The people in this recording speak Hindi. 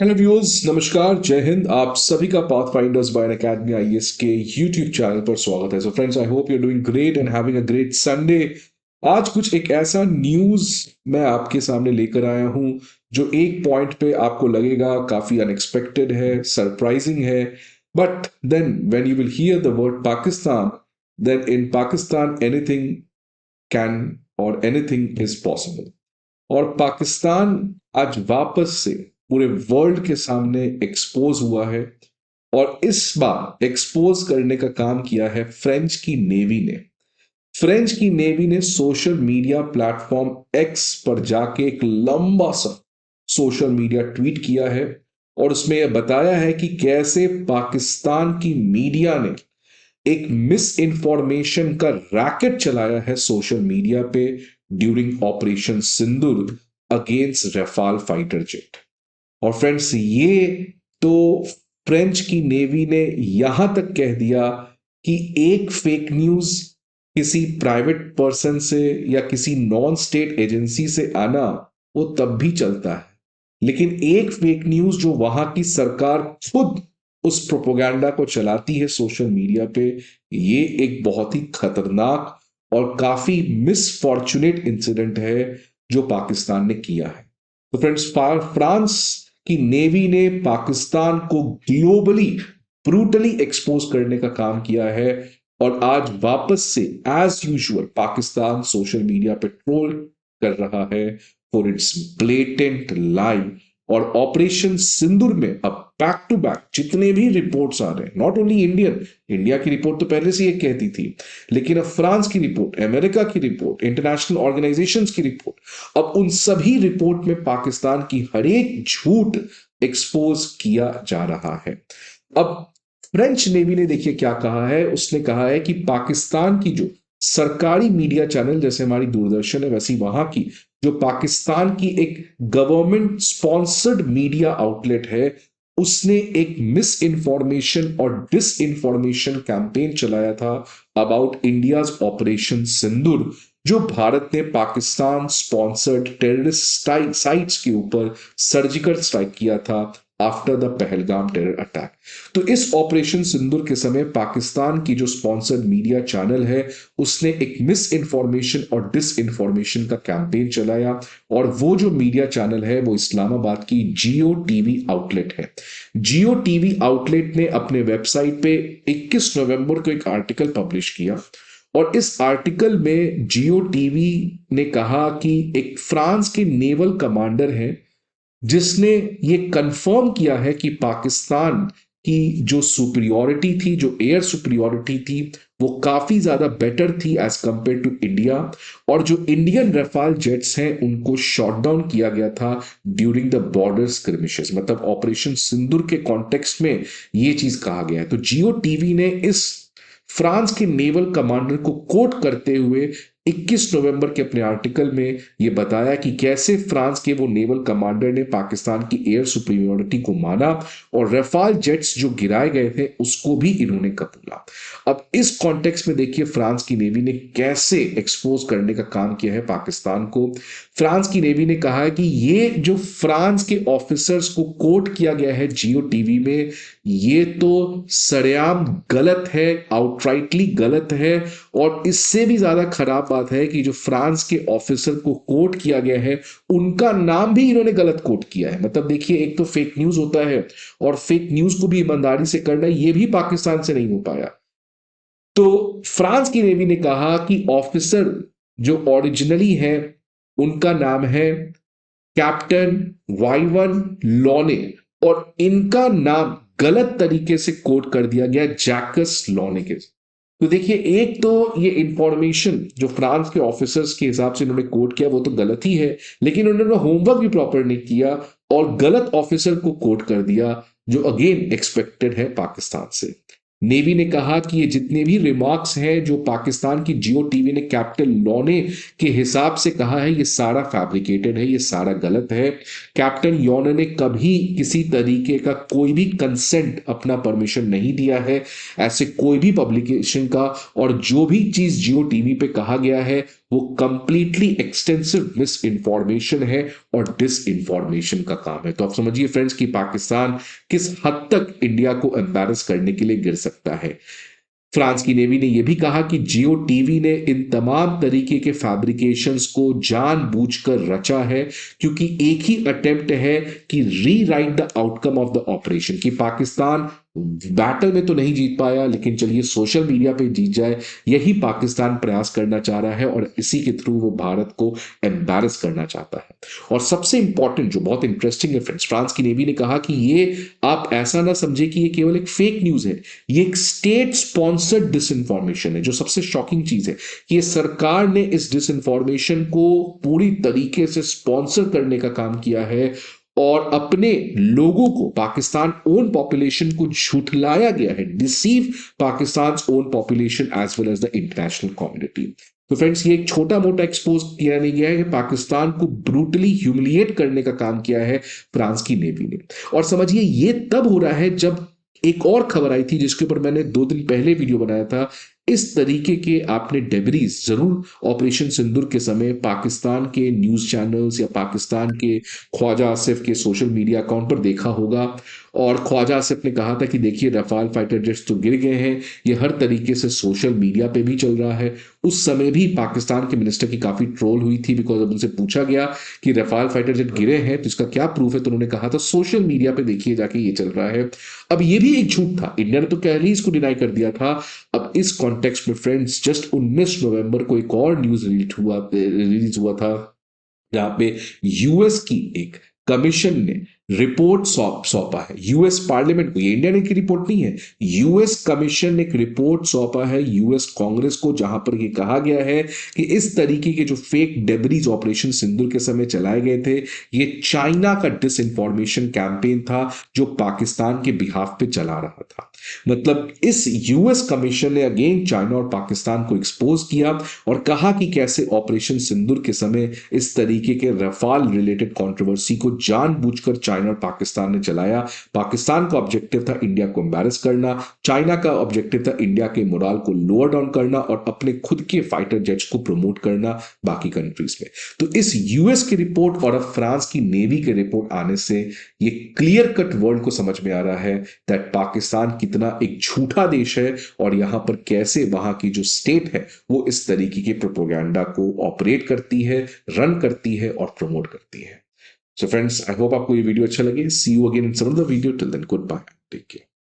हेलो व्यूअर्स, नमस्कार, जय हिंद। आप सभी का Pathfinders by Academy IAS के यूट्यूब चैनल पर स्वागत है। So friends, I hope you are doing great and having a great Sunday. आज कुछ एक ऐसा न्यूज मैं आपके सामने लेकर आया हूं जो एक पॉइंट पे आपको लगेगा काफी अनएक्सपेक्टेड है, सरप्राइजिंग है। But then when you will hear the word Pakistan, then in Pakistan anything can और एनीथिंग इज पॉसिबल। और पाकिस्तान आज वापस से पूरे वर्ल्ड के सामने एक्सपोज हुआ है। और इस बार एक्सपोज करने का काम किया है फ्रेंच की नेवी ने। फ्रेंच की नेवी ने सोशल मीडिया प्लेटफॉर्म एक्स पर जाके एक लंबा सा सोशल मीडिया ट्वीट किया है। और उसमें यह बताया है कि कैसे पाकिस्तान की मीडिया ने एक मिस इंफॉर्मेशन का रैकेट चलाया है सोशल मीडिया पे ड्यूरिंग ऑपरेशन सिंदूर अगेंस्ट रफाल फाइटर जेट। और फ्रेंड्स, ये तो फ्रेंच की नेवी ने यहां तक कह दिया कि एक फेक न्यूज किसी प्राइवेट पर्सन से या किसी नॉन स्टेट एजेंसी से आना वो तब भी चलता है, लेकिन एक फेक न्यूज जो वहां की सरकार खुद उस प्रोपोगंडा को चलाती है सोशल मीडिया पे, ये एक बहुत ही खतरनाक और काफी मिसफॉर्चुनेट इंसिडेंट है जो पाकिस्तान ने किया है। तो फ्रेंड्स, फ्रांस की नेवी ने पाकिस्तान को ग्लोबली ब्रूटली एक्सपोज करने का काम किया है। और आज वापस से as usual Pakistan social media पे ट्रोल कर रहा है फॉर इट्स ब्लेटेंट लाई। और ऑपरेशन सिंदूर में अब बैक टू बैक जितने भी रिपोर्ट्स आ रहे हैं, नॉट ओनली इंडिया की रिपोर्ट तो पहले से ये कहती थी, लेकिन अब फ्रांस की रिपोर्ट, अमेरिका की रिपोर्ट, इंटरनेशनल ऑर्गेनाइजेशंस की रिपोर्ट, अब उन सभी रिपोर्ट में पाकिस्तान की हर एक झूठ एक्सपोज किया जा रहा है। अब फ्रेंच नेवी ने देखिए क्या कहा है। उसने कहा है कि पाकिस्तान की जो सरकारी मीडिया चैनल, जैसे हमारी दूरदर्शन है, वैसी वहां की जो पाकिस्तान की एक गवर्नमेंट स्पॉन्सर्ड मीडिया आउटलेट है, उसने एक मिस इंफॉर्मेशन और डिस इंफॉर्मेशन कैंपेन चलाया था अबाउट इंडियाज ऑपरेशन सिंदूर, जो भारत ने पाकिस्तान स्पॉन्सर्ड टेररिस्ट साइट्स के ऊपर सर्जिकल स्ट्राइक किया था after the Pahalgam terror attack. तो इस ऑपरेशन सिंदूर के समय पाकिस्तान की जो स्पॉन्सर्ड मीडिया चैनल है, उसने एक मिस इंफॉर्मेशन और डिस इंफॉर्मेशन का कैंपेन चलाया। और वो जो मीडिया चैनल है वो इस्लामाबाद की जियो टीवी आउटलेट है। जियो टीवी आउटलेट ने अपने वेबसाइट पे 21 नवंबर को एक आर्टिकल पब्लिश किया। और इस आर्टिकल में जियो टीवी ने कहा कि एक फ्रांस के नेवल कमांडर हैं जिसने ये कंफर्म किया है कि पाकिस्तान की जो सुपरियॉरिटी थी, जो एयर सुपरियॉरिटी थी, वो काफी ज्यादा बेटर थी एज कंपेयर टू इंडिया। और जो इंडियन रफाल जेट्स हैं उनको शॉट डाउन किया गया था ड्यूरिंग द बॉर्डर स्क्रिमिशेस, मतलब ऑपरेशन सिंदूर के कॉन्टेक्स्ट में ये चीज कहा गया है। तो जियो टीवी ने इस फ्रांस के नेवल कमांडर को कोट करते हुए 21 नवंबर के अपने आर्टिकल में यह बताया कि कैसे फ्रांस के वो नेवल कमांडर ने पाकिस्तान की एयर सुपीरियरिटी को माना और रफाल जेट्स जो गिराए गए थे उसको भी इन्होंने कबूला। अब इस कॉन्टेक्स्ट में देखिए फ्रांस की नेवी ने कैसे एक्सपोज करने का काम किया है पाकिस्तान को। फ्रांस की नेवी ने कहा है कि ये जो फ्रांस के ऑफिसर्स को कोट किया गया है जियो टीवी में, ये तो सरेआम गलत है, आउटराइटली गलत है। और इससे भी ज्यादा खराब बात है कि जो फ्रांस के ऑफिसर को कोट किया गया है उनका नाम भी इन्होंने गलत कोट किया है। मतलब देखिए, एक तो फेक न्यूज होता है और फेक न्यूज को भी ईमानदारी से करना, ये भी पाकिस्तान से नहीं हो पाया। तो फ्रांस की नेवी ने कहा कि ऑफिसर जो ओरिजिनली है उनका नाम है कैप्टन वाइवन लॉने, और इनका नाम गलत तरीके से कोट कर दिया गया जैकस लॉने के। तो देखिए, एक तो ये इंफॉर्मेशन जो फ्रांस के ऑफिसर्स के हिसाब से उन्होंने कोट किया वो तो गलत ही है, लेकिन उन्होंने होमवर्क भी प्रॉपर नहीं किया और गलत ऑफिसर को कोट कर दिया, जो अगेन एक्सपेक्टेड है पाकिस्तान से। नेवी ने कहा कि ये जितने भी रिमार्क्स हैं जो पाकिस्तान की जियो टीवी ने कैप्टन लॉने के हिसाब से कहा है, ये सारा फैब्रिकेटेड है, ये सारा गलत है। कैप्टन योने ने कभी किसी तरीके का कोई भी कंसेंट, अपना परमिशन नहीं दिया है ऐसे कोई भी पब्लिकेशन का। और जो भी चीज जियो टीवी पे कहा गया है वो कंप्लीटली एक्सटेंसिव मिस इंफॉर्मेशन है और डिस इंफॉर्मेशन का काम है। तो आप समझिए फ्रेंड्स कि पाकिस्तान किस हद तक इंडिया को एम्बैरस करने के लिए गिर सकता है। फ्रांस की नेवी ने यह भी कहा कि जियो टीवी ने इन तमाम तरीके के फैब्रिकेशंस को जानबूझकर रचा है, क्योंकि एक ही अटेम्प्ट है कि rewrite the outcome of the operation, कि पाकिस्तान बैटल में तो नहीं जीत पाया, लेकिन चलिए सोशल मीडिया पे जीत जाए, यही पाकिस्तान प्रयास करना चाह रहा है और इसी के थ्रू वो भारत को एम्बैरस करना चाहता है। और सबसे इंपॉर्टेंट जो बहुत इंटरेस्टिंग है फ्रेंड्स, फ्रांस की नेवी ने कहा कि ये आप ऐसा ना समझे कि ये केवल एक फेक न्यूज है, ये एक स्टेट स्पॉन्सर्ड डिसइंफॉर्मेशन है। जो सबसे शॉकिंग चीज है कि ये सरकार ने इस डिसइंफॉर्मेशन को पूरी तरीके से स्पॉन्सर करने का काम किया है और अपने लोगों को, पाकिस्तान ओन पॉपुलेशन को झुठलाया गया है, deceive Pakistan own population as well as the international community. तो फ्रेंड्स, ये एक छोटा मोटा एक्सपोज किया नहीं गया है कि पाकिस्तान को ब्रूटली ह्यूमिलिएट करने का काम किया है फ्रांस की नेवी ने। और समझिए ये तब हो रहा है जब एक और खबर आई थी जिसके ऊपर मैंने 2 दिन पहले वीडियो बनाया था। इस तरीके के आपने डेबरीज जरूर ऑपरेशन सिंदूर के समय पाकिस्तान के न्यूज चैनल्स या पाकिस्तान के ख्वाजा आसिफ के सोशल मीडिया अकाउंट पर देखा होगा। और ख्वाजा आसिफ ने कहा था कि देखिए रफाल फाइटर जेट्स तो गिर गए हैं, ये हर तरीके से सोशल मीडिया पे भी चल रहा है। उस समय भी पाकिस्तान के मिनिस्टर की काफी ट्रोल हुई थी, बिकॉज अब उनसे पूछा गया कि रफाल फाइटर जेट गिरे हैं तो इसका क्या प्रूफ है, तो उन्होंने कहा था सोशल मीडिया पे देखिए जाके ये चल रहा है। अब ये भी एक झूठ था, इंडिया ने तो पहले ही इसको डिनाई कर दिया था। अब इस कॉन्टेक्स्ट में फ्रेंड्स जस्ट 19 नवंबर को एक और न्यूज रिलीज हुआ था, जहां पे यूएस की एक कमीशन ने रिपोर्ट सौंपा है यूएस पार्लियामेंट को। ये इंडिया ने की रिपोर्ट नहीं है, यूएस कमीशन ने एक रिपोर्ट सौंपा है यूएस कांग्रेस को, जहां पर ये कहा गया है कि इस तरीके के जो फेक डेबरीज ऑपरेशन सिंदूर के समय चलाए गए थे, ये चाइना का डिसइंफॉर्मेशन कैंपेन था जो पाकिस्तान के बिहाफ पे चला रहा था। मतलब इस यूएस कमीशन ने अगेन चाइना और पाकिस्तान को एक्सपोज किया और कहा कि कैसे ऑपरेशन सिंदूर के समय इस तरीके के रफाल रिलेटेड कंट्रोवर्सी को जानबूझकर चाइना और पाकिस्तान ने चलाया। पाकिस्तान का ऑब्जेक्टिव था इंडिया को एम्बैरस करना, चाइना का ऑब्जेक्टिव था इंडिया के मोराल को लोअर डाउन करना और अपने खुद के फाइटर जेट्स को प्रमोट करना बाकी कंट्रीज में। तो इस यूएस की रिपोर्ट और अब फ्रांस की नेवी की रिपोर्ट आने से ये क्लियर कट वर्ल्ड को समझ में आ रहा है दैट पाकिस्तान कितना एक झूठा देश है और यहां पर कैसे वहां की जो स्टेट है वो इस तरीके के प्रोपोगंडा को ऑपरेट करती है, रन करती है और प्रमोट करती है। सो फ्रेंड्स, आई होप आपको ये वीडियो अच्छा लगे। See you again in some other video. Till then, good bye, take care.